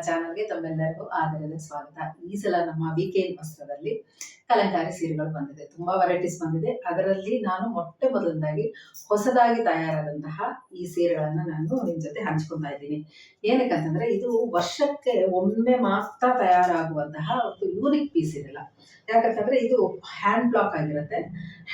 ಚಾನಲ್ಗೆ ತಮ್ಮೆಲ್ಲರಿಗೂ ಆದರದ ಸ್ವಾಗತ. ಈ ಸಲ ನಮ್ಮ ವೀಕೆಂಡ್ ವಸ್ತ್ರದಲ್ಲಿ ಕಲಂಕಾರಿ ಸೀರೆಗಳು ಬಂದಿದೆ. ತುಂಬಾ ವೆರೈಟೀಸ್ ಬಂದಿದೆ. ಅದರಲ್ಲಿ ನಾನು ಮೊದಲನೇದಾಗಿ ಹೊಸದಾಗಿ ತಯಾರಾದಂತಹ ಈ ಸೀರೆಗಳನ್ನ ನಾನು ನಿಮ್ ಜೊತೆ ಹಂಚ್ಕೊತಾ ಇದ್ದೀನಿ. ಏನಕ್ಕಂತಂದ್ರೆ ಇದು ವರ್ಷಕ್ಕೆ ಒಮ್ಮೆ ಮಾತ್ರ ತಯಾರಾಗುವಂತಹ ಒಂದು ಯೂನಿಕ್ ಪೀಸ್ ಇದೆಲ್ಲ. ಯಾಕಂತಂದ್ರೆ ಇದು ಹ್ಯಾಂಡ್ ಬ್ಲಾಕ್ ಆಗಿರುತ್ತೆ.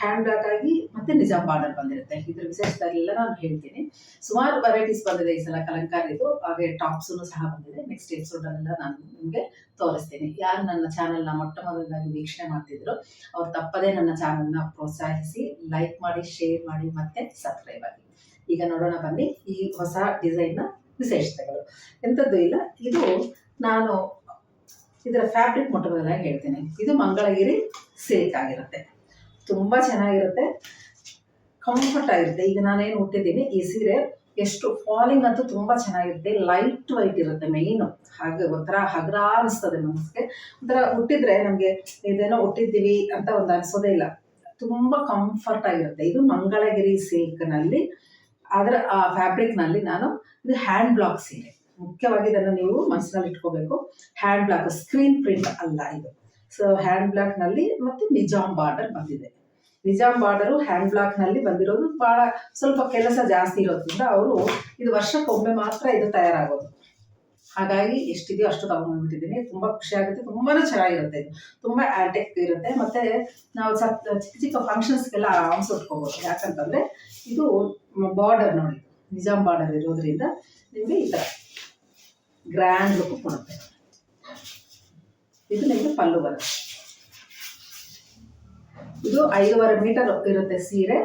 ಹ್ಯಾಂಡ್ ಬ್ಲಾಕ್ ಆಗಿ ಮತ್ತೆ ನಿಜಾಮ್ ಬಾರ್ಡರ್ ಬಂದಿರುತ್ತೆ. ಇದ್ರ ವಿಶೇಷತೆಲ್ಲ ನಾನು ಹೇಳ್ತೀನಿ. ಸುಮಾರು ವೆರೈಟೀಸ್ ಬಂದಿದೆ ಈ ಸಲ ಕಲಂಕಾರಿದು, ಹಾಗೆ ಟಾಪ್ಸ್ ಸಹ ಬಂದಿದೆ. ನೆಕ್ಸ್ಟ್ ಎಪಿಸೋಡ್ ಅಲ್ಲೆಲ್ಲ ನಾನು ನಿಮಗೆ ತೋರಿಸ್ತೀನಿ. ಯಾರು ನನ್ನ ಚಾನೆಲ್ನ ಮೊದಲನೇದಾಗಿ ವೀಕ್ಷಣೆ ಮಾಡ್ತಿದ್ರು ಅವ್ರು ತಪ್ಪದೇ ನನ್ನ ಚಾನೆಲ್ನ ಪ್ರೋತ್ಸಾಹಿಸಿ, ಲೈಕ್ ಮಾಡಿ, ಶೇರ್ ಮಾಡಿ, ಮತ್ತೆ ಸಬ್ಸ್ಕ್ರೈಬ್ ಆಗಿ. ಈಗ ನೋಡೋಣ ಬನ್ನಿ ಈ ಹೊಸ ಡಿಸೈನ್ನ ವಿಶೇಷತೆಗಳು. ಎಂಥದ್ದು ಇಲ್ಲ, ಇದು ನಾನು ಇದರ ಫ್ಯಾಬ್ರಿಕ್ ಮೊದಲನೇದಾಗಿ ಹೇಳ್ತೀನಿ. ಇದು ಮಂಗಳಗಿರಿ ಸಿಲ್ಕ್ ಆಗಿರುತ್ತೆ. ತುಂಬಾ ಚೆನ್ನಾಗಿರುತ್ತೆ, ಕಂಫರ್ಟ್ ಆಗಿರುತ್ತೆ. ಈಗ ನಾನೇನು ಹುಟ್ಟಿದ್ದೀನಿ ಈ ಸೀರೆ, ಎಷ್ಟು ಫಾಲಿಂಗ್ ಅಂತೂ ತುಂಬಾ ಚೆನ್ನಾಗಿರುತ್ತೆ. ಲೈಟ್ ವೈಟ್ ಇರುತ್ತೆ ಮೇಯ್ನು. ಹಾಗೆ ಒಂಥರ ಹಗುರ ಅನಿಸ್ತದೆ ಮನಸ್ಸಿಗೆ. ಒಂಥರ ಹುಟ್ಟಿದ್ರೆ ನಮಗೆ ಇದೇನೋ ಹುಟ್ಟಿದ್ದೀವಿ ಅಂತ ಒಂದು ಅನಿಸೋದೇ ಇಲ್ಲ. ತುಂಬಾ ಕಂಫರ್ಟ್ ಆಗಿರುತ್ತೆ. ಇದು ಮಂಗಳಗಿರಿ ಸಿಲ್ಕ್ನಲ್ಲಿ, ಅದರ ಆ ಫ್ಯಾಬ್ರಿಕ್ನಲ್ಲಿ ನಾನು ಇದು ಹ್ಯಾಂಡ್ ಬ್ಲಾಕ್ ಸೀರೆ. ಮುಖ್ಯವಾಗಿ ಇದನ್ನು ನೀವು ಮನಸ್ಸಿನಲ್ಲಿ ಇಟ್ಕೋಬೇಕು. ಹ್ಯಾಂಡ್ ಬ್ಲಾಕ್, ಸ್ಕ್ರೀನ್ ಪ್ರಿಂಟ್ ಅಲ್ಲ ಇದು. ಸೊ ಹ್ಯಾಂಡ್ ಬ್ಲಾಕ್ ನಲ್ಲಿ ಮತ್ತೆ ನಿಜಾಮ್ ಬಾರ್ಡರ್ ಬಂದಿದೆ. ನಿಜಾಮ್ ಬಾರ್ಡರು ಹ್ಯಾಂಡ್ ಬ್ಲಾಕ್ ನಲ್ಲಿ ಬಂದಿರೋದು. ಬಹಳ ಸ್ವಲ್ಪ ಕೆಲಸ ಜಾಸ್ತಿ ಇರೋದ್ರಿಂದ ಅವರು ಇದು ವರ್ಷಕ್ಕೊಮ್ಮೆ ಮಾತ್ರ ಇದು ತಯಾರಾಗೋದು. ಹಾಗಾಗಿ ಎಷ್ಟಿದೆಯೋ ಅಷ್ಟು ತಗೊಂಡ್ಬಿಟ್ಟಿದ್ದೀನಿ. ತುಂಬಾ ಖುಷಿ ಆಗುತ್ತೆ, ತುಂಬಾನೇ ಚೆನ್ನಾಗಿರುತ್ತೆ. ಇದು ತುಂಬಾ ಆಂಟಿಕ್ ಇರುತ್ತೆ. ಮತ್ತೆ ನಾವು ಚಿಕ್ಕ ಚಿಕ್ಕ ಫಂಕ್ಷನ್ಸ್ಗೆಲ್ಲ ಆರ್ಮ್ಸ್ ಉಟ್ಕೋಬಹುದು. ಯಾಕಂತಂದ್ರೆ ಇದು ಬಾರ್ಡರ್ ನೋಡಿ, ನಿಜಾಮ್ ಬಾರ್ಡರ್ ಇರೋದ್ರಿಂದ ನಿಮಗೆ ಈ ತರ ಗ್ರ್ಯಾಂಡ್ ಲುಕ್ ಕೊಡುತ್ತೆ. ಇದು ನಿಮಗೆ ಪಲ್ಲು ಬರುತ್ತೆ. ಇದು 5.5 ಮೀಟರ್ ಇರುತ್ತೆ ಸೀರೆ.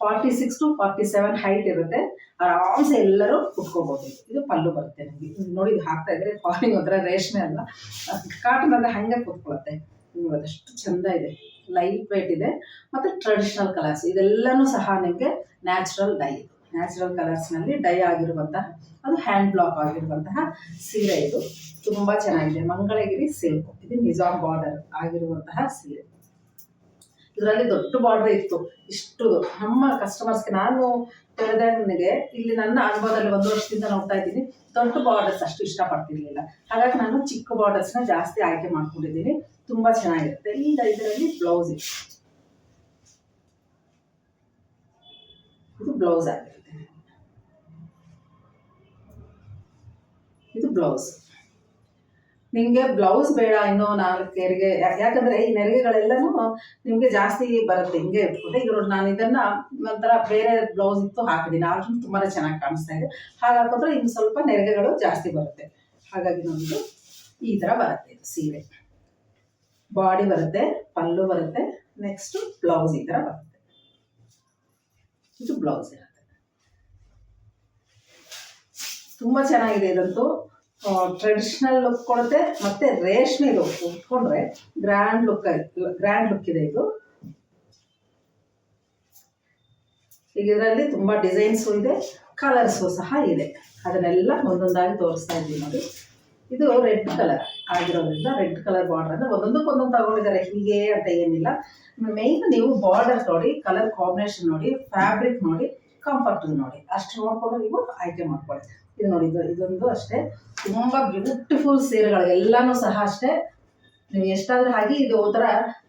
46 to 47 ಹೈಟ್ ಇರುತ್ತೆ. ಆರಾಮ್ಸೆ ಎಲ್ಲರೂ ಉಟ್ಕೋಬಹುದು. ಇದು ಪಲ್ಲು ಬರುತ್ತೆ ನಿಮಗೆ. ನೋಡಿ ಇದು ಹಾಕ್ತಾ ಇದ್ರೆ ಫಾಲಿಂಗ್ ಒಂಥರ ರೇಷ್ಮೆ ಅಲ್ಲ, ಕಾಟನ್ ಅಂದ್ರೆ ಹಂಗೆ ಕೂತ್ಕೊಳ್ಳುತ್ತೆ. ಅದಷ್ಟು ಚಂದ ಇದೆ, ಲೈಟ್ ವೇಟ್ ಇದೆ. ಮತ್ತೆ ಟ್ರೆಡಿಷನಲ್ ಕಲರ್ಸ್ ಇದೆಲ್ಲನೂ ಸಹ ನಿಮಗೆ ನ್ಯಾಚುರಲ್ ಡೈ. ನ್ಯಾಚುರಲ್ ಕಲರ್ಸ್ನಲ್ಲಿ ಡೈ ಆಗಿರುವಂತಹ, ಅದು ಹ್ಯಾಂಡ್ ಬ್ಲಾಕ್ ಆಗಿರುವಂತಹ ಸೀರೆ. ಇದು ತುಂಬಾ ಚೆನ್ನಾಗಿದೆ. ಮಂಗಳಗಿರಿ ಸಿಲ್ಕ್. ಇದು ನಿಜಾಮ್ ಬಾರ್ಡರ್ ಆಗಿರುವಂತಹ ಸೀರೆ. ಇದರಲ್ಲಿ ದೊಡ್ಡ ಬಾರ್ಡರ್ ಇತ್ತು. ಇಷ್ಟು ನಮ್ಮ ಕಸ್ಟಮರ್ಸ್ಗೆ ನಾನು ಹೇಳಿದ್ರೆ, ನನಗೆ ಇಲ್ಲಿ ನನ್ನ ಅನುಭವದಲ್ಲಿ 1 ವರ್ಷದಿಂದ ನೋಡ್ತಾ ಇದ್ದೀನಿ, ದೊಡ್ಡ ಬಾರ್ಡರ್ಸ್ ಅಷ್ಟು ಇಷ್ಟಪಡ್ತಿರ್ಲಿಲ್ಲ. ಹಾಗಾಗಿ ನಾನು ಚಿಕ್ಕ ಬಾರ್ಡರ್ಸ್ನ ಜಾಸ್ತಿ ಆಯ್ಕೆ ಮಾಡ್ಕೊಂಡಿದ್ದೀನಿ. ತುಂಬಾ ಚೆನ್ನಾಗಿರುತ್ತೆ. ಈಗ ಇದರಲ್ಲಿ ಬ್ಲೌಸ್ ಇದೆ. ಇದು ಬ್ಲೌಸ್ ಆಗಿರುತ್ತೆ. ಇದು ಬ್ಲೌಸ್. ನಿಮಗೆ ಬ್ಲೌಸ್ ಬೇಡ ಇನ್ನೂ 4 ನೆರಿಗೆ, ಯಾಕಂದ್ರೆ ಈ ನೆರಿಗೆಗಳೆಲ್ಲನೂ ನಿಮಗೆ ಜಾಸ್ತಿ ಬರುತ್ತೆ. ಹಿಂಗೆ ಇಟ್ಕೊಂಡೆ ಈಗ ನೋಡಿ, ನಾನು ಇದನ್ನ ಒಂಥರ ಬೇರೆ ಬ್ಲೌಸ್ ಇತ್ತು ಹಾಕಿದ್ದೀನಿ, ಆದ್ರೂ ತುಂಬಾನೇ ಚೆನ್ನಾಗಿ ಕಾಣಿಸ್ತಾ ಇದೆ. ಹಾಗಾದ್ರೆ ಇನ್ನು ಸ್ವಲ್ಪ ನೆರಿಗೆಗಳು ಜಾಸ್ತಿ ಬರುತ್ತೆ. ಹಾಗಾಗಿ ನಮ್ದು ಈ ತರ ಬರುತ್ತೆ. ಇದು ಸೀರೆ ಬಾಡಿ ಬರುತ್ತೆ, ಪಲ್ಲು ಬರುತ್ತೆ, ನೆಕ್ಸ್ಟ್ ಬ್ಲೌಸ್ ಈ ತರ ಬರುತ್ತೆ. ಇದು ಬ್ಲೌಸ್ ಇರುತ್ತೆ. ತುಂಬಾ ಚೆನ್ನಾಗಿದೆ. ಇದಂತೂ ಟ್ರೆಡಿಷನಲ್ ಲುಕ್ ಕೊಡುತ್ತೆ. ಮತ್ತೆ ರೇಷ್ಮೆ ಇದು ಉಟ್ಕೊಂಡ್ರೆ ಗ್ರ್ಯಾಂಡ್ ಲುಕ್ ಇದೆ ಇದು. ಈಗ ಇದರಲ್ಲಿ ತುಂಬಾ ಡಿಸೈನ್ಸು ಇದೆ, ಕಲರ್ಸು ಸಹ ಇದೆ. ಅದನ್ನೆಲ್ಲ ಒಂದೊಂದಾಗಿ ತೋರಿಸ್ತಾ ಇದ್ದೀವಿ ನೋಡಿ. ಇದು ರೆಡ್ ಕಲರ್ ಆಗಿರೋದ್ರಿಂದ ರೆಡ್ ಕಲರ್ ಬಾರ್ಡರ್ ಅಂದ್ರೆ ಒಂದೊಂದಕ್ಕೊಂದೊಂದು ತಗೊಂಡಿದ್ದಾರೆ, ಹೀಗೆ ಅಂತ ಏನಿಲ್ಲ. ಮೇನ್ ನೀವು ಬಾರ್ಡರ್ ನೋಡಿ, ಕಲರ್ ಕಾಂಬಿನೇಷನ್ ನೋಡಿ, ಫ್ಯಾಬ್ರಿಕ್ ನೋಡಿ, ಕಂಫರ್ಟ್ ನೋಡಿ, ಅಷ್ಟು ನೋಡ್ಕೊಂಡು ನೀವು ಆಯ್ಕೆ ಮಾಡ್ಕೊಳ್ಳಿ. ಇದು ನೋಡಿ, ಇದೊಂದು ಅಷ್ಟೇ ತುಂಬಾ ಬ್ಯೂಟಿಫುಲ್ ಸೀರೆಗಳು ಎಲ್ಲಾನು ಸಹ ಅಷ್ಟೇ. ನೀವು ಎಷ್ಟಾದ್ರೂ ಹಾಗೆ ಇದು ಒಂಥರ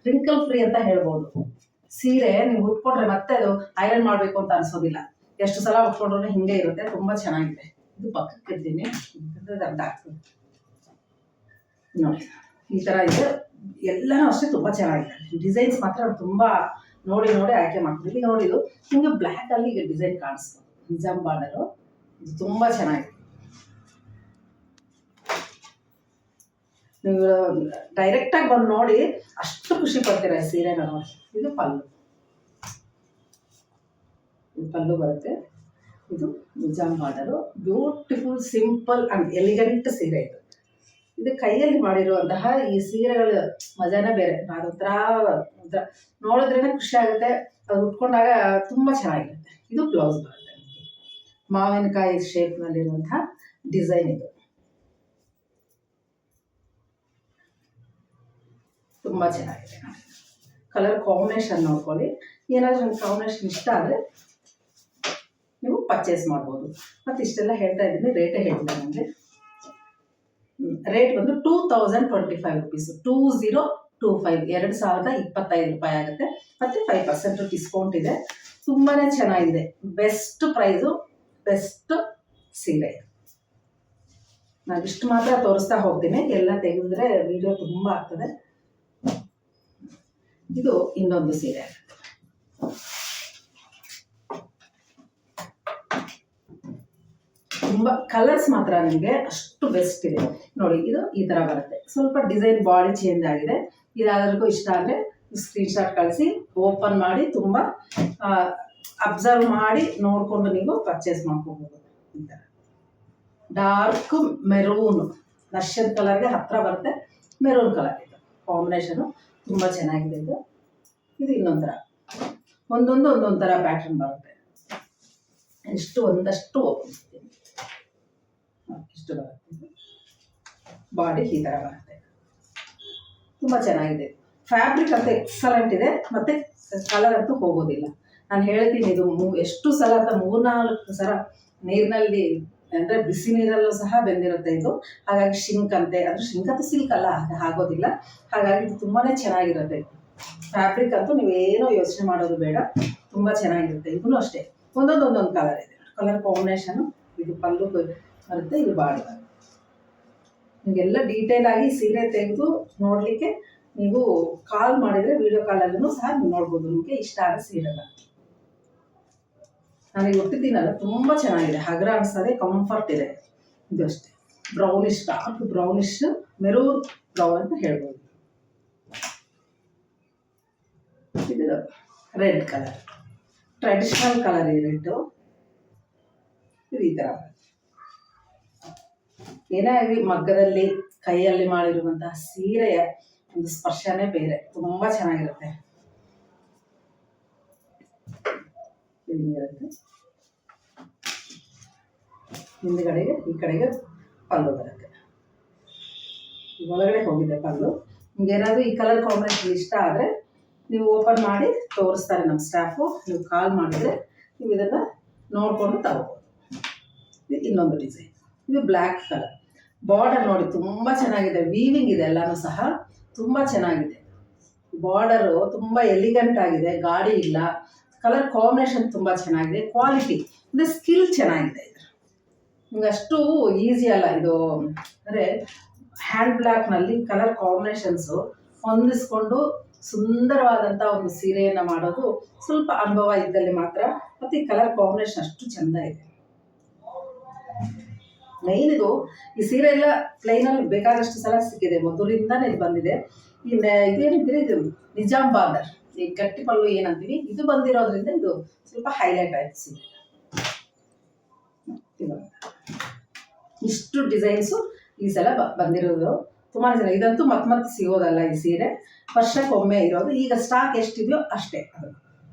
ರಿಂಕಲ್ ಫ್ರೀ ಅಂತ ಹೇಳ್ಬೋದು. ಸೀರೆ ನೀವು ಉಟ್ಕೊಂಡ್ರೆ ಮತ್ತೆ ಅದು ಐರನ್ ಮಾಡ್ಬೇಕು ಅಂತ ಅನ್ಸೋದಿಲ್ಲ. ಎಷ್ಟು ಸಲ ಉಟ್ಕೊಂಡ್ರು ಹಿಂಗೆ ಇರುತ್ತೆ. ತುಂಬಾ ಚೆನ್ನಾಗಿದೆ. ಇದು ಪಕ್ಕಕ್ಕೆ ಇದ್ದೀನಿ, ಅರ್ಧ ಆಗ್ತದೆ ನೋಡಿ. ಈ ತರ ಇದೆ. ಎಲ್ಲಾನು ಅಷ್ಟೇ ತುಂಬಾ ಚೆನ್ನಾಗಿದೆ. ಡಿಸೈನ್ಸ್ ಮಾತ್ರ ತುಂಬಾ ನೋಡಿ ಆಯ್ಕೆ ಮಾಡ್ತೀವಿ. ಈಗ ನೋಡಿ, ಇದು ನಿಮಗೆ ಬ್ಲ್ಯಾಕ್ ಅಲ್ಲಿ ಈಗ ಡಿಸೈನ್ ಕಾಣಿಸ್ತು, ನಿಜಾಮ್ ಬಾರ್ಡರು. ಇದು ತುಂಬಾ ಚೆನ್ನಾಗಿದೆ. ನೀವು ಡೈರೆಕ್ಟ್ ಆಗಿ ಬಂದು ನೋಡಿ ಅಷ್ಟು ಖುಷಿ ಪಡ್ತೀರ ಈ ಸೀರೆನ ನೋಡಿ. ಇದು ಪಲ್ಲು, ಇದು ಪಲ್ಲು ಬರುತ್ತೆ. ಇದು Nizam border. Beautiful, simple and elegant ಸೀರೆ ಇದು. ಇದು ಕೈಯಲ್ಲಿ ಮಾಡಿರುವಂತಹ ಈ ಸೀರೆಗಳ ಮಜಾನೇ ಬೇರೆ. ಅದೊಂಥರ ನೋಡಿದ್ರೇನೆ ಖುಷಿ ಆಗುತ್ತೆ. ಅದು ಉಟ್ಕೊಂಡಾಗ ತುಂಬಾ ಚೆನ್ನಾಗಿರುತ್ತೆ. ಇದು ಬ್ಲೌಸ್ ಬರುತ್ತೆ. ಮಾವಿನಕಾಯಿ ಶೇಪ್ ನಲ್ಲಿರುವಂತಹ ಡಿಸೈನ್ ಇದು. ತುಂಬಾ ಚೆನ್ನಾಗಿದೆ. ಕಲರ್ ಕಾಂಬಿನೇಷನ್ ನೋಡ್ಕೊಳ್ಳಿ. ಏನಾದರೂ ಒಂದು ಕಾಂಬಿನೇಷನ್ ಇಷ್ಟ ಆದರೆ ನೀವು ಪರ್ಚೇಸ್ ಮಾಡ್ಬೋದು. ಮತ್ತು ಇಷ್ಟೆಲ್ಲ ಹೇಳ್ತಾ ಇದ್ದೀನಿ, ರೇಟೇ ಹೇಳ್ತಾ ನನಗೆ. ರೇಟ್ ಬಂದು 2025 ರುಪೀಸ್, 2025 2025 ರೂಪಾಯಿ ಆಗುತ್ತೆ. ಮತ್ತೆ 5% ಡಿಸ್ಕೌಂಟ್ ಇದೆ. ತುಂಬಾನೇ ಚೆನ್ನಾಗಿದೆ, ಬೆಸ್ಟ್ ಪ್ರೈಸು, ಬೆಸ್ಟ್ ಸೀರೆ. ನಾನು ಇಷ್ಟು ಮಾತ್ರ ತೋರಿಸ್ತಾ ಹೋಗ್ತೀನಿ, ಎಲ್ಲ ತೆಗೆದ್ರೆ ವಿಡಿಯೋ ತುಂಬ ಆಗ್ತದೆ. ಇದು ಇನ್ನೊಂದು ಸೀರೆ, ತುಂಬ ಕಲರ್ಸ್ ಮಾತ್ರ ನಿಮಗೆ ಅಷ್ಟು ಬೆಸ್ಟ್ ಇದೆ ನೋಡಿ. ಇದು ಈ ಥರ ಬರುತ್ತೆ, ಸ್ವಲ್ಪ ಡಿಸೈನ್ ಬಾಡಿ ಚೇಂಜ್ ಆಗಿದೆ. ಇದಾದ್ರಿಗೂ ಇಷ್ಟ ಆದರೆ ಸ್ಕ್ರೀನ್ಶಾಟ್ ಕಳಿಸಿ, ಓಪನ್ ಮಾಡಿ ತುಂಬ ಅಬ್ಸರ್ವ್ ಮಾಡಿ ನೋಡಿಕೊಂಡು ನೀವು ಪರ್ಚೇಸ್ ಮಾಡ್ಕೋಬೋದು. ಈ ಥರ ಡಾರ್ಕ್ ಮೆರೂನ್, ನಶ್ಯದ ಕಲರ್ಗೆ ಹತ್ತಿರ ಬರುತ್ತೆ, ಮೆರೂನ್ ಕಲರ್ ಇದು ಕಾಂಬಿನೇಷನು ತುಂಬ ಚೆನ್ನಾಗಿದೆ. ಇದು ಇನ್ನೊಂಥರ ಒಂದೊಂದು ಥರ ಪ್ಯಾಟರ್ನ್ ಬರುತ್ತೆ. ಒಂದಷ್ಟು ಇಷ್ಟು ಬರುತ್ತೆ, ಬಾಡಿ ಈ ಥರ ಬರುತ್ತೆ, ತುಂಬ ಚೆನ್ನಾಗಿದೆ. ಫ್ಯಾಬ್ರಿಕ್ ಅಂತೂ ಎಕ್ಸಲೆಂಟ್ ಇದೆ, ಮತ್ತು ಕಲರ್ ಅಂತೂ ಹೋಗೋದಿಲ್ಲ. ನಾನು ಹೇಳ್ತೀನಿ, ಇದು ಎಷ್ಟು ಸಲ ಅಂತ 3-4 ಸಲ ನೀರಿನಲ್ಲಿ ಅಂದರೆ ಬಿಸಿ ನೀರಲ್ಲೂ ಸಹ ಬೆಂದಿರುತ್ತೆ ಇದು. ಹಾಗಾಗಿ ಶಿಂಕ್ ಅಂತೆ, ಅಂದರೆ ಶಿಂಕ್ ಅಂತೂ ಸಿಲ್ಕ್ ಅಲ್ಲ, ಆಗೋದಿಲ್ಲ. ಹಾಗಾಗಿ ಇದು ತುಂಬಾ ಚೆನ್ನಾಗಿರುತ್ತೆ. ಫ್ಯಾಬ್ರಿಕ್ ಅಂತೂ ನೀವೇನೋ ಯೋಚನೆ ಮಾಡೋದು ಬೇಡ, ತುಂಬ ಚೆನ್ನಾಗಿರುತ್ತೆ. ಇದೂ ಅಷ್ಟೇ ಒಂದೊಂದು ಕಲರ್ ಇದೆ, ಕಲರ್ ಕಾಂಬಿನೇಷನು. ಇದು ಪಲ್ಲು ಬರುತ್ತೆ, ಇದು ಬಾಡಿ ಬರುತ್ತೆ. ನಿಮಗೆಲ್ಲ ಡೀಟೇಲ್ ಆಗಿ ಸೀರೆ ತೆಗೆದು ನೋಡಲಿಕ್ಕೆ ನೀವು ಕಾಲ್ ಮಾಡಿದರೆ ವಿಡಿಯೋ ಕಾಲಲ್ಲೂ ಸಹ ನೀವು ನೋಡ್ಬೋದು, ನಿಮಗೆ ಇಷ್ಟ ಆದ ಸೀರೆಲ್ಲ. ನನಗೆ ಹುಟ್ಟಿದ್ದೀನಲ್ಲ, ತುಂಬ ಚೆನ್ನಾಗಿದೆ, ಹಗುರ ಅನಿಸ್ತದೆ, ಕಂಫರ್ಟ್ ಇದೆ. ಇದು ಅಷ್ಟೇ brownish, dark brownish, maroon brown ಅಂತ ಹೇಳ್ಬೋದು. ಇದು ರೆಡ್ ಕಲರ್, ಟ್ರೆಡಿಷನಲ್ ಕಲರ್ ಈ ರೆಡ್ಡು. ಇದು ಈ ಥರ ಏನೇ ಆಗಲಿ ಮಗ್ಗದಲ್ಲಿ ಕೈಯಲ್ಲಿ ಮಾಡಿರುವಂತಹ ಸೀರೆಯ ಒಂದು ಸ್ಪರ್ಶನೇ ಬೇರೆ, ತುಂಬ ಚೆನ್ನಾಗಿರುತ್ತೆ. ಹಿಂದ್ಗಡೆಗೆ ಈ ಕಡೆಗೆ ಪಲ್ಲು ಬರುತ್ತೆ, ಒಳಗಡೆ ಹೋಗಿದೆ ಪಲ್ಲು. ನಿಮ್ಗೆ ಏನಾದರೂ ಈ ಕಲರ್ ಕಾಂಬಿನೇಷನ್ ಇಷ್ಟ ಆದರೆ ನೀವು ಓಪನ್ ಮಾಡಿ ತೋರಿಸ್ತಾರೆ ನಮ್ಮ ಸ್ಟಾಫು, ನೀವು ಕಾಲ್ ಮಾಡಿದರೆ ನೀವು ಇದನ್ನು ನೋಡಿಕೊಂಡು ತಗೋಬೋದು. ಇದು ಇನ್ನೊಂದು ಡಿಸೈನ್, ಇದು ಬ್ಲ್ಯಾಕ್ ಕಲರ್. ಬಾರ್ಡರ್ ನೋಡಿ ತುಂಬ ಚೆನ್ನಾಗಿದೆ, ವೀವಿಂಗ್ ಇದೆ ಎಲ್ಲನೂ ಸಹ ತುಂಬ ಚೆನ್ನಾಗಿದೆ. ಬಾರ್ಡರು ತುಂಬ ಎಲಿಗೆಂಟ್ ಆಗಿದೆ, ಗಾಡಿ ಇಲ್ಲ. ಕಲರ್ ಕಾಂಬಿನೇಷನ್ ತುಂಬ ಚೆನ್ನಾಗಿದೆ, ಕ್ವಾಲಿಟಿ ಅಂದರೆ ಸ್ಕಿಲ್ ಚೆನ್ನಾಗಿದೆ. ಇದು ನಿಮ್ಗೆ ಅಷ್ಟು ಈಸಿ ಅಲ್ಲ ಇದು, ಅಂದರೆ ಹ್ಯಾಂಡ್ ಬ್ಲ್ಯಾಕ್ನಲ್ಲಿ ಕಲರ್ ಕಾಂಬಿನೇಷನ್ಸು ಹೊಂದಿಸ್ಕೊಂಡು ಸುಂದರವಾದಂಥ ಒಂದು ಸೀರೆಯನ್ನು ಮಾಡೋದು ಸ್ವಲ್ಪ ಅನುಭವ ಇದ್ದಲ್ಲಿ ಮಾತ್ರ. ಮತ್ತು ಈ ಕಲರ್ ಕಾಂಬಿನೇಷನ್ ಅಷ್ಟು ಚೆಂದ ಇದೆ. ಮೈನ್ ಇದು ಈ ಸೀರೆ ಎಲ್ಲ ಪ್ಲೈನಲ್ಲಿ ಬೇಕಾದಷ್ಟು ಸಲ ಸಿಕ್ಕಿದೆ, ಮೊದಲಿಂದಾನೇ ಇದು ಬಂದಿದೆ. ಇದೇನಿದ್ರೆ ಇದು ನಿಜಾಮ್ ಬಾರ್ಡರ್, ಈ ಗಟ್ಟಿ ಪಲ್ಲು ಏನಂತೀವಿ, ಇದು ಬಂದಿರೋದ್ರಿಂದ ಇದು ಸ್ವಲ್ಪ ಹೈಲೈಟ್ ಆಯ್ತು ಸೀರೆ. ಇಷ್ಟು ಡಿಸೈನ್ಸು ಈ ಸಲ ಬಂದಿರೋದು ತುಂಬಾ ಚೆನ್ನಾಗಿ. ಇದಂತೂ ಮತ್ತೆ ಸಿಗೋದಲ್ಲ ಈ ಸೀರೆ, ವರ್ಷಕ್ಕೊಮ್ಮೆ ಇರೋದು. ಈಗ ಸ್ಟಾಕ್ ಎಷ್ಟಿದೆಯೋ ಅಷ್ಟೇ, ಅದು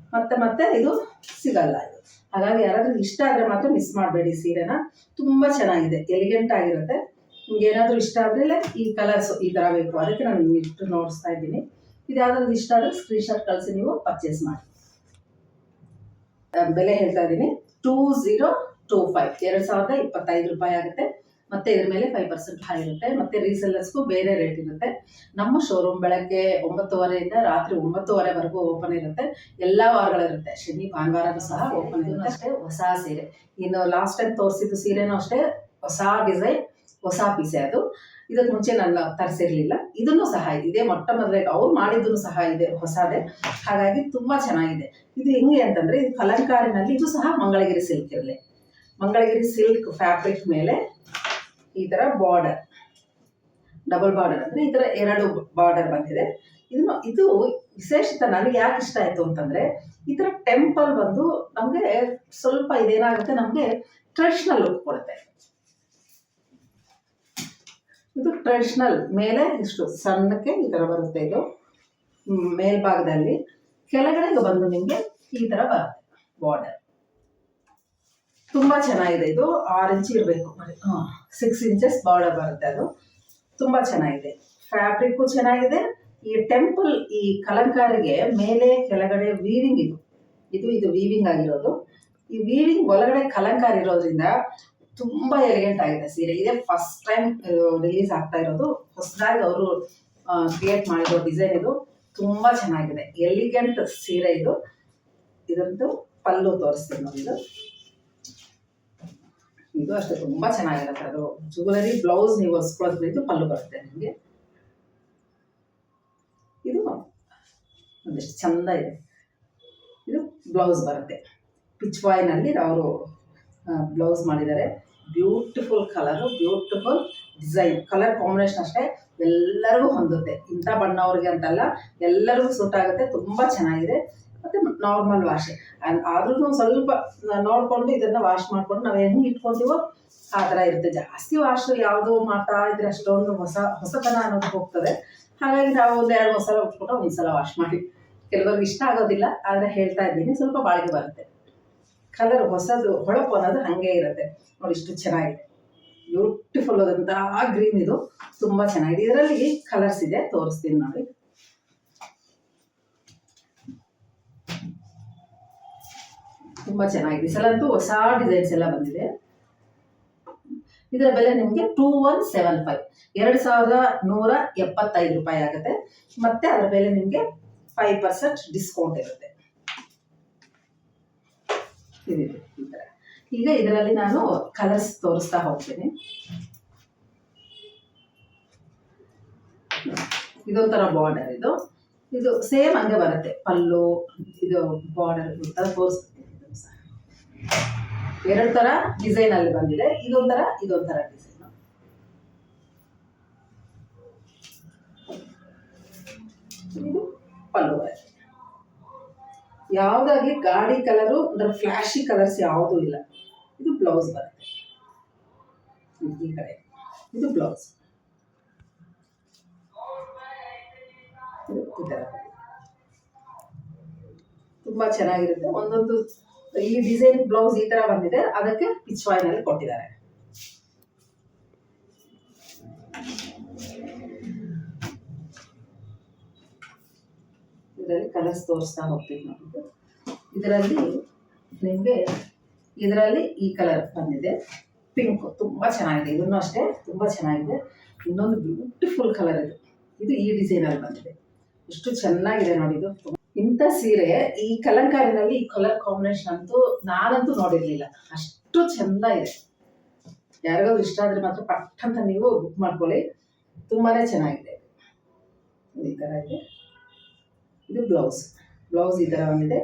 ಮತ್ತೆ ಇದು ಸಿಗಲ್ಲ ಇದು. ಹಾಗಾಗಿ ಯಾರಾದ್ರೂ ಇಷ್ಟ ಆದರೆ ಮಾತ್ರ ಮಿಸ್ ಮಾಡಬೇಡಿ ಸೀರೆನ, ತುಂಬ ಚೆನ್ನಾಗಿದೆ, ಎಲಿಗೆಂಟ್ ಆಗಿರುತ್ತೆ. ನಿಮ್ಗೆ ಏನಾದರೂ ಇಷ್ಟ ಆದರೆ ಈ ಕಲರ್ಸು ಈ ಥರ ಬೇಕು, ಅದಕ್ಕೆ ನಾನು ಇಷ್ಟು ನೋಡಿಸ್ತಾ ಇದ್ದೀನಿ. ಇದು ಯಾವುದಾದ್ರು ಇಷ್ಟ ಆದರೆ ಸ್ಕ್ರೀನ್ಶಾಟ್ ಕಳಿಸಿ ನೀವು ಪರ್ಚೇಸ್ ಮಾಡಿ. ಬೆಲೆ ಹೇಳ್ತಾ ಇದ್ದೀನಿ, 2025 2025 ರೂಪಾಯಿ ಆಗುತ್ತೆ. ಮತ್ತು ಇದ್ರ ಮೇಲೆ 5% ಹೈ ಇರುತ್ತೆ. ಮತ್ತು ರೀಸೆಲ್ಲರ್ಸ್ಗೂ ಬೇರೆ ರೇಟ್ ಇರುತ್ತೆ. ನಮ್ಮ ಶೋರೂಮ್ ಬೆಳಗ್ಗೆ 9:30 ರಾತ್ರಿ 9:30ವರೆಗೂ ಓಪನ್ ಇರುತ್ತೆ. ಎಲ್ಲ ವಾರಗಳಿರುತ್ತೆ, ಶನಿ ಭಾನುವಾರನೂ ಸಹ ಓಪನ್ ಇರುತ್ತೆ. ಅಷ್ಟೇ ಹೊಸ ಸೀರೆ, ಇನ್ನು ಲಾಸ್ಟ್ ಟೈಮ್ ತೋರಿಸಿದ್ದು ಸೀರೆನೂ ಅಷ್ಟೇ ಹೊಸ ಡಿಸೈನ್, ಹೊಸ ಪೀಸೆ. ಅದು ಇದಕ್ಕೆ ಮುಂಚೆ ನಾನು ತರಿಸಿರಲಿಲ್ಲ. ಇದನ್ನು ಸಹ ಇದೇ ಮೊಟ್ಟ ಮೊದಲೇ ಅವ್ರು ಮಾಡಿದ್ದೂ ಸಹ ಇದೆ, ಹೊಸದೇ. ಹಾಗಾಗಿ ತುಂಬ ಚೆನ್ನಾಗಿದೆ. ಇದು ಹೆಂಗೆ ಅಂತಂದರೆ, ಇದು ಕಲಂಕಾರಿನಲ್ಲಿ, ಇದು ಸಹ ಮಂಗಳಗಿರಿ ಸಿಲ್ಕ್ ಇರಲಿ, ಮಂಗಳಗಿರಿ ಸಿಲ್ಕ್ ಫ್ಯಾಬ್ರಿಕ್ ಮೇಲೆ ಈ ಥರ ಬಾರ್ಡರ್, ಡಬಲ್ ಬಾರ್ಡರ್ ಅಂದರೆ ಈ ಥರ 2 ಬಾರ್ಡರ್ ಬಂದಿದೆ. ಇದು ವಿಶೇಷತೆ ನನಗೆ ಯಾಕೆ ಇಷ್ಟ ಆಯಿತು ಅಂತಂದರೆ, ಈ ಥರ ಟೆಂಪಲ್ ಬಂದು ನಮಗೆ ಸ್ವಲ್ಪ ಇದೇನಾಗುತ್ತೆ, ನಮಗೆ ಟ್ರೆಡಿಷ್ನಲ್ ಲುಕ್ ಕೊಡುತ್ತೆ. ಇದು ಟ್ರೆಡಿಷ್ನಲ್ ಮೇಲೆ ಇಷ್ಟು ಸಣ್ಣಕ್ಕೆ ಈ ಥರ ಬರುತ್ತೆ. ಇದು ಮೇಲ್ಭಾಗದಲ್ಲಿ, ಕೆಳಗಡೆಗೆ ಬಂದು ನಿಮಗೆ ಈ ಥರ ಬರುತ್ತೆ ಬಾರ್ಡರ್. ತುಂಬ ಚೆನ್ನಾಗಿದೆ. ಇದು 6 ಇಂಚ್ ಇರಬೇಕು, 6 ಇಂಚಸ್ ಬಾರ್ಡರ್ ಬರುತ್ತೆ. ಅದು ತುಂಬ ಚೆನ್ನಾಗಿದೆ, ಫ್ಯಾಬ್ರಿಕ್ಕು ಚೆನ್ನಾಗಿದೆ. ಈ ಟೆಂಪಲ್, ಈ ಕಲಂಕಾರಿಗೆ ಮೇಲೆ ಕೆಳಗಡೆ ವೀವಿಂಗ್, ಇದು ವೀವಿಂಗ್ ಆಗಿರೋದು. ಈ ವೀವಿಂಗ್ ಒಳಗಡೆ ಕಲಂಕಾರ ಇರೋದ್ರಿಂದ ತುಂಬಾ ಎಲಿಗೆಂಟ್ ಆಗಿದೆ ಸೀರೆ. ಇದೇ ಫಸ್ಟ್ ಟೈಮ್ ರಿಲೀಸ್ ಆಗ್ತಾ ಇರೋದು, ಹೊಸದಾಗಿ ಅವರು ಕ್ರಿಯೇಟ್ ಮಾಡಿರೋ ಡಿಸೈನ್ ಇದು. ತುಂಬಾ ಚೆನ್ನಾಗಿದೆ, ಎಲಿಗೆಂಟ್ ಸೀರೆ ಇದು. ಇದಂತೂ ಪಲ್ಲು ತೋರಿಸ್ತೀನಿ ನೋಡಿ. ಇದು ಅಷ್ಟೇ ತುಂಬಾ ಚೆನ್ನಾಗಿರುತ್ತೆ. ಅದು ಜ್ಯುವೆಲರಿ ಬ್ಲೌಸ್ ನೀವು ಹೊಲ್ಸ್ಕೊಳ್ಳೋದ್ರಿಂದ ಪಲ್ಲು ಬರುತ್ತೆ ನಿಮಗೆ. ಇದು ಒಂದಿಷ್ಟು ಚಂದ ಇದೆ. ಇದು ಬ್ಲೌಸ್ ಬರುತ್ತೆ, ಪಿಚ್ ವಾಯ್ನಲ್ಲಿ ಅವರು ಬ್ಲೌಸ್ ಮಾಡಿದ್ದಾರೆ. Beautiful colour, beautiful design, colour combination ಅಷ್ಟೇ ಎಲ್ಲರಿಗೂ ಹೊಂದುತ್ತೆ. ಇಂಥ ಬಣ್ಣವ್ರಿಗೆ ಅಂತಲ್ಲ, ಎಲ್ಲರಿಗೂ ಸೂಟ್ ಆಗುತ್ತೆ. ತುಂಬ ಚೆನ್ನಾಗಿದೆ. ಮತ್ತು ನಾರ್ಮಲ್ ವಾಶ್ ಆದ್ರೂ ಸ್ವಲ್ಪ ನೋಡಿಕೊಂಡು ಇದನ್ನು ವಾಶ್ ಮಾಡಿಕೊಂಡು ನಾವು ಹೆಂಗೆ ಇಟ್ಕೊತೀವೋ ಆ ಥರ ಇರುತ್ತೆ. ಜಾಸ್ತಿ ವಾಶ್ ಯಾವುದು ಮಾಡ್ತಾ ಇದ್ರೆ ಅಷ್ಟೊಂದು ಹೊಸತನ ಅನ್ನೋದು ಹೋಗ್ತದೆ. ಹಾಗಾಗಿ ನಾವು ಒಂದು 2-3 ಸಲ ಉಟ್ಬಿಟ್ಟು ಒಂದು ಸಲ ವಾಶ್ ಮಾಡಿ. ಕೆಲವರಿಗೆ ಇಷ್ಟ ಆಗೋದಿಲ್ಲ, ಆದರೆ ಹೇಳ್ತಾ ಇದ್ದೀನಿ, ಸ್ವಲ್ಪ ಬಾಳಿಕೆ ಬರುತ್ತೆ. ಕಲರ್ ಹೊಸದು ಹೊಳಪು ಅನ್ನೋದು ಹಾಗೆ ಇರುತ್ತೆ ನೋಡಿ. ಇಷ್ಟು ಚೆನ್ನಾಗಿದೆ, ಬ್ಯೂಟಿಫುಲ್ ಆದಂತಹ ಗ್ರೀನ್. ಇದು ತುಂಬ ಚೆನ್ನಾಗಿದೆ. ಇದರಲ್ಲಿ ಕಲರ್ಸ್ ಇದೆ, ತೋರಿಸ್ತೀನಿ ನೋಡಿ. ತುಂಬ ಚೆನ್ನಾಗಿದೆ. ಈ ಸಲ ಅಂತೂ ಹೊಸ ಡಿಸೈನ್ಸ್ ಎಲ್ಲ ಬಂದಿದೆ. ಇದರ ಬೆಲೆ ನಿಮಗೆ 2175, 2175 ರೂಪಾಯಿ ಆಗುತ್ತೆ. ಮತ್ತೆ ಅದರ ಬೆಲೆ ನಿಮಗೆ 5% ಡಿಸ್ಕೌಂಟ್ ಇರುತ್ತೆ. ಇದಿದೆ ಈ ಥರ. ಈಗ ಇದರಲ್ಲಿ ನಾನು ಕಲರ್ಸ್ ತೋರಿಸ್ತಾ ಹೋಗ್ತೀನಿ. ಇದೊಂಥರ ಬಾರ್ಡರ್. ಇದು ಸೇಮ್ ಹಂಗೆ ಬರುತ್ತೆ ಪಲ್ಲು. ಇದು ಬಾರ್ಡರ್ ತೋರಿಸ್ತೀನಿ. ಎರಡು ತರ ಡಿಸೈನ್ ಅಲ್ಲಿ ಬಂದಿದೆ. ಇದೊಂಥರ ಡಿಸೈನ್. ಇದು ಪಲ್ಲು. ಯಾವುದಾಗಿ ಗಾಡಿ ಕಲರು ಅಂದ್ರೆ ಫ್ಲಾಶಿ ಕಲರ್ಸ್ ಯಾವುದೂ ಇಲ್ಲ. ಇದು ಬ್ಲೌಸ್ ಬರುತ್ತೆ ಈ ಕಡೆ. ಇದು ಬ್ಲೌಸ್ ಈ ಥರ ತುಂಬಾ ಚೆನ್ನಾಗಿರುತ್ತೆ. ಒಂದೊಂದು ಈ ಡಿಸೈನ್ ಬ್ಲೌಸ್ ಈ ತರ ಬಂದಿದೆ, ಅದಕ್ಕೆ ಪಿಚ್ ವಾಯ್ನಲ್ಲಿ ಕೊಟ್ಟಿದ್ದಾರೆ. ಇದರಲ್ಲಿ ಕಲರ್ಸ್ ತೋರಿಸ್ತಾ ಹೋಗ್ತೀನಿ ನೋಡಿ. ಇದರಲ್ಲಿ ಈ ಕಲರ್ ಬಂದಿದೆ, ಪಿಂಕ್. ತುಂಬಾ ಚೆನ್ನಾಗಿದೆ. ಇದನ್ನು ಅಷ್ಟೇ ತುಂಬಾ ಚೆನ್ನಾಗಿದೆ. ಇನ್ನೊಂದು ಬ್ಯೂಟಿಫುಲ್ ಕಲರ್ ಇದು ಈ ಡಿಸೈನ್ ಅಲ್ಲಿ ಬಂದಿದೆ. ಎಷ್ಟು ಚೆನ್ನಾಗಿದೆ ನೋಡಿ ಇದು. ಇಂಥ ಸೀರೆ ಈ ಕಲಂಕಾರಿನಲ್ಲಿ ಈ ಕಲರ್ ಕಾಂಬಿನೇಷನ್ ಅಂತೂ ನಾನಂತೂ ನೋಡಿರ್ಲಿಲ್ಲ. ಅಷ್ಟು ಚಂದ ಇದೆ. ಯಾರಿಗಾದ್ರೂ ಇಷ್ಟ ಆದ್ರೆ ಮಾತ್ರ ಪಟ್ ಅಂತ ನೀವು ಬುಕ್ ಮಾಡ್ಕೊಳ್ಳಿ. ತುಂಬಾನೇ ಚೆನ್ನಾಗಿದೆ. ಈ ತರ ಇದೆ. ಇದು ಬ್ಲೌಸ್ ಈ ತರ ಬಂದಿದೆ.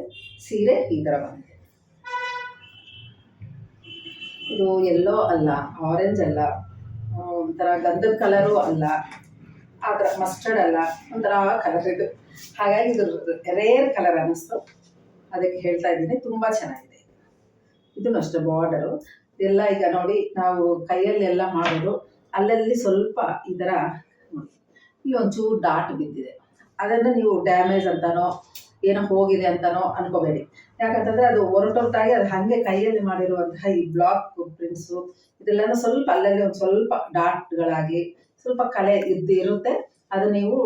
ಸೀರೆ ಈ ತರ ಬಂದಿದೆ. ಇದು ಎಲ್ಲೋ ಅಲ್ಲ, ಆರೆಂಜ್ ಅಲ್ಲ, ಒಂಥರ ಗಂಧದ ಕಲರು ಅಲ್ಲ, ಆ ಥರ ಮಸ್ಟರ್ಡ್ ಅಲ್ಲ, ಒಂಥರ ಕಲರ್ ಇದು. ಹಾಗಾಗಿ ಇದು ರೇರ್ ಕಲರ್ ಅನ್ನಿಸ್ತು, ಅದಕ್ಕೆ ಹೇಳ್ತಾ ಇದ್ದೀನಿ. ತುಂಬ ಚೆನ್ನಾಗಿದೆ. ಇದನ್ನು ಅಷ್ಟೇ ಬಾರ್ಡರು ಎಲ್ಲ. ಈಗ ನೋಡಿ, ನಾವು ಕೈಯಲ್ಲೆಲ್ಲ ಮಾಡೋದು ಅಲ್ಲಲ್ಲಿ ಸ್ವಲ್ಪ ಈ ಥರ ನೋಡಿ, ಇಲ್ಲಿ ಒಂಚೂರು ಡಾಟ್ ಬಿದ್ದಿದೆ. ಅದನ್ನು ನೀವು ಡ್ಯಾಮೇಜ್ ಅಂತಾನೋ ಏನೋ ಹೋಗಿದೆ ಅಂತಾನೋ ಅನ್ಕೋಬೇಡಿ. ಯಾಕಂತಂದರೆ ಅದು ಹೊರಟೊಟ್ಟಾಗಿ ಅದು ಹಾಗೆ ಕೈಯಲ್ಲಿ ಮಾಡಿರುವಂತಹ ಈ ಬ್ಲಾಕ್ ಪ್ರಿಂಟ್ಸು ಇದೆಲ್ಲನೂ ಸ್ವಲ್ಪ ಅಲ್ಲಲ್ಲಿ ಒಂದು ಸ್ವಲ್ಪ ಡಾಟ್ಗಳಾಗಿ ಸ್ವಲ್ಪ ಕಲೆ ಇರುತ್ತೆ. ಅದು ನೀವು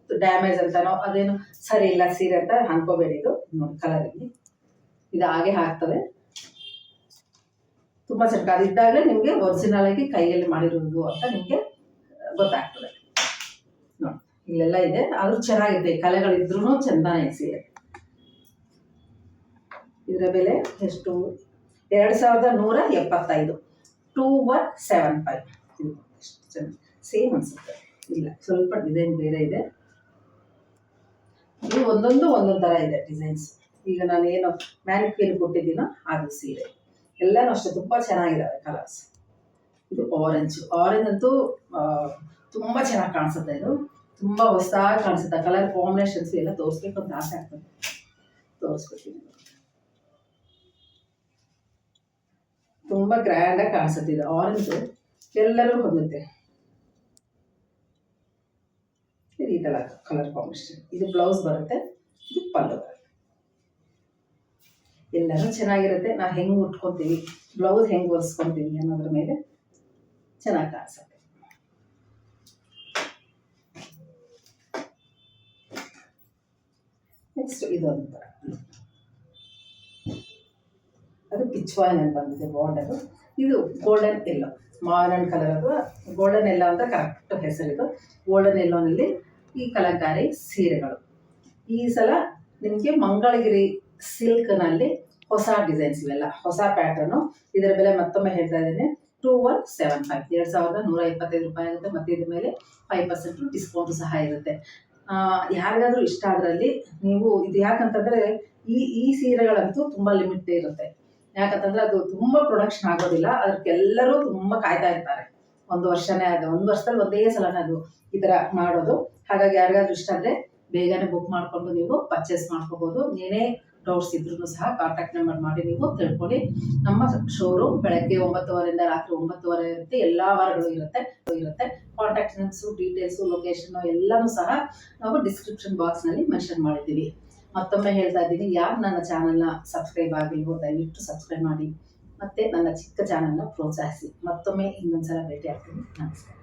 ಡ್ಯಾಮೇಜ್ ಅಂತಾನೋ ಅದೇನು ಸರಿ ಇಲ್ಲ ಸೀರೆ ಅಂತ ಅನ್ಕೋಬೇಡಿ. ಇದು ನೋಡಿ ಕಲರಲ್ಲಿ ಇದು ಹಾಗೆ ಆಗ್ತದೆ. ತುಂಬ ಚೆನ್ನಾಗಿ ಅದಿದ್ದಾಗಲೇ ನಿಮಗೆ ಒರಿಜಿನಲ್ ಆಗಿ ಕೈಯಲ್ಲಿ ಮಾಡಿರೋದು ಅಂತ ನಿಮಗೆ ಗೊತ್ತಾಗ್ತದೆ. ನೋಡಿ ಇಲ್ಲೆಲ್ಲ ಇದೆ, ಆದ್ರೂ ಚೆನ್ನಾಗಿದೆ. ಕಲೆಗಳಿದ್ರೂ ಚಂದಾನೆ ಸೀರೆ. ಇದರ ಬೆಲೆ ಎಷ್ಟು? 2175, 2175. ಇದು ಎಷ್ಟು ಚೆನ್ನಾಗಿ ಸೇಮ್ ಅನ್ಸುತ್ತೆ. ಇಲ್ಲ, ಸ್ವಲ್ಪ ಡಿಸೈನ್ ಬೇರೆ ಇದೆ. ಇದು ಒಂದೊಂದು ಥರ ಇದೆ ಡಿಸೈನ್ಸ್. ಈಗ ನಾನು ಏನು ಮ್ಯಾನಿಕ್ವಿನ್ ಕೊಟ್ಟಿದ್ದೀನೋ ಅದು ಸೀರೆ ಎಲ್ಲನೂ ಅಷ್ಟೇ ತುಂಬ ಚೆನ್ನಾಗಿದ್ದಾವೆ ಕಲರ್ಸ್. ಇದು ಆರೆಂಜ್ ಅಂತೂ ತುಂಬ ಚೆನ್ನಾಗಿ ಕಾಣಿಸುತ್ತೆ. ಇದು ತುಂಬ ಹೊಸದಾಗಿ ಕಾಣಿಸುತ್ತೆ. ಕಲರ್ ಕಾಂಬಿನೇಷನ್ಸ್ ಎಲ್ಲ ತೋರಿಸ್ಬೇಕು ಅಂತ ಆಸೆ ಆಗ್ತದೆ. ತೋರಿಸ್ಕೊತೀನಿ. ತುಂಬ ಗ್ರ್ಯಾಂಡಾಗಿ ಕಾಣಿಸುತ್ತೆ. ಇದು ಆರೆಂಜ್ ಎಲ್ಲರೂ ಹೊಂದುತ್ತೆ. ಈ ಥರ ಕಲರ್ ಕಾಂಬಿನೇಷನ್. ಇದು ಬ್ಲೌಸ್ ಬರುತ್ತೆ, ಇದು ಪಲ್ಲು ಬರುತ್ತೆ. ಎಲ್ಲರೂ ಚೆನ್ನಾಗಿರುತ್ತೆ. ನಾವು ಹೆಂಗೆ ಉಟ್ಕೊತೀವಿ, ಬ್ಲೌಸ್ ಹೆಂಗೆ ಹೊಲಿಸ್ಕೊತೀವಿ ಅನ್ನೋದ್ರ ಮೇಲೆ ಚೆನ್ನಾಗಿ ಕಾಣಿಸುತ್ತೆ. ನೆಕ್ಸ್ಟ್ ಇದೊಂದು ಥರ ಅದು ಪಿಚ್ವಾಯ್ನಲ್ಲಿ ಬಂದಿದೆ ಬಾರ್ಡರು. ಇದು ಗೋಲ್ಡನ್ ಎಲ್ಲೋ, ಮಾರನ್ ಕಲರ್ ಅಥವಾ ಗೋಲ್ಡನ್ ಎಲ್ಲೋ ಅಂತ ಕರೆಕ್ಟ್ ಹೆಸರಿದು. ಗೋಲ್ಡನ್ ಎಲ್ಲೋನಲ್ಲಿ ಈ ಕಲಂಕಾರಿ ಸೀರೆಗಳು. ಈ ಸಲ ನಿಮಗೆ ಮಂಗಳಗಿರಿ ಸಿಲ್ಕ್ನಲ್ಲಿ ಹೊಸ ಡಿಸೈನ್ಸ್, ಇವೆಲ್ಲ ಹೊಸ ಪ್ಯಾಟರ್ನು. ಇದರ ಬೆಲೆ ಮತ್ತೊಮ್ಮೆ ಹೇಳ್ತಾ ಇದ್ದೇನೆ, 2175, 2125 ರೂಪಾಯಿ ಆಗುತ್ತೆ. ಮತ್ತು ಇದ್ರ ಮೇಲೆ 5% ಡಿಸ್ಕೌಂಟು ಸಹ ಇರುತ್ತೆ. ಯಾರಿಗಾದ್ರೂ ಇಷ್ಟ ಅದರಲ್ಲಿ ನೀವು ಇದು, ಯಾಕಂತಂದರೆ ಈ ಸೀರೆಗಳಂತೂ ತುಂಬ ಲಿಮಿಟ್ ಇರುತ್ತೆ. ಯಾಕಂತಂದರೆ ಅದು ತುಂಬ ಪ್ರೊಡಕ್ಷನ್ ಆಗೋದಿಲ್ಲ, ಅದಕ್ಕೆಲ್ಲರೂ ತುಂಬ ಕಾಯ್ತಾ ಇರ್ತಾರೆ. ಒಂದು ವರ್ಷನೇ ಅದು, ಒಂದು ವರ್ಷದಲ್ಲಿ ಒಂದೇ ಸಲನೇ ಅದು ಈ ಥರ ಮಾಡೋದು. ಹಾಗಾಗಿ ಯಾರಿಗಾದ್ರೂ ಇಷ್ಟ ಆದರೆ ಬೇಗನೆ ಬುಕ್ ಮಾಡಿಕೊಂಡು ನೀವು ಪರ್ಚೇಸ್ ಮಾಡ್ಕೋಬೋದು. ಏನೇ ಡೌಟ್ಸ್ ಇದ್ರೂ ಸಹ ಕಾಂಟ್ಯಾಕ್ಟ್ ನಂಬರ್ ಮಾಡಿ ನೀವು ತಿಳ್ಕೊಳ್ಳಿ. ನಮ್ಮ ಶೋರೂಮ್ ಬೆಳಗ್ಗೆ 9:30 ರಾತ್ರಿ 9:30 ಇರುತ್ತೆ. ಎಲ್ಲ ವಾರಗಳು ಇರುತ್ತೆ. ಕಾಂಟ್ಯಾಕ್ಟ್ ಡೀಟೇಲ್ಸು, ಲೊಕೇಶನ್ ಎಲ್ಲನೂ ಸಹ ನಾವು ಡಿಸ್ಕ್ರಿಪ್ಷನ್ ಬಾಕ್ಸ್ನಲ್ಲಿ ಮೆನ್ಷನ್ ಮಾಡಿದ್ದೀವಿ. ಮತ್ತೊಮ್ಮೆ ಹೇಳ್ತಾ ಇದ್ದೀನಿ, ಯಾರು ನನ್ನ ಚಾನಲ್ನ ಸಬ್ಸ್ಕ್ರೈಬ್ ಆಗಿಲ್ವೋ ದಯವಿಟ್ಟು ಸಬ್ಸ್ಕ್ರೈಬ್ ಮಾಡಿ, ಮತ್ತು ನನ್ನ ಚಿಕ್ಕ ಚಾನಲ್ನ ಪ್ರೋತ್ಸಾಹಿಸಿ. ಮತ್ತೊಮ್ಮೆ ಇನ್ನೊಂದ್ಸಲ ಭೇಟಿ ಆಗ್ತೀನಿ. ನಮಸ್ಕಾರ.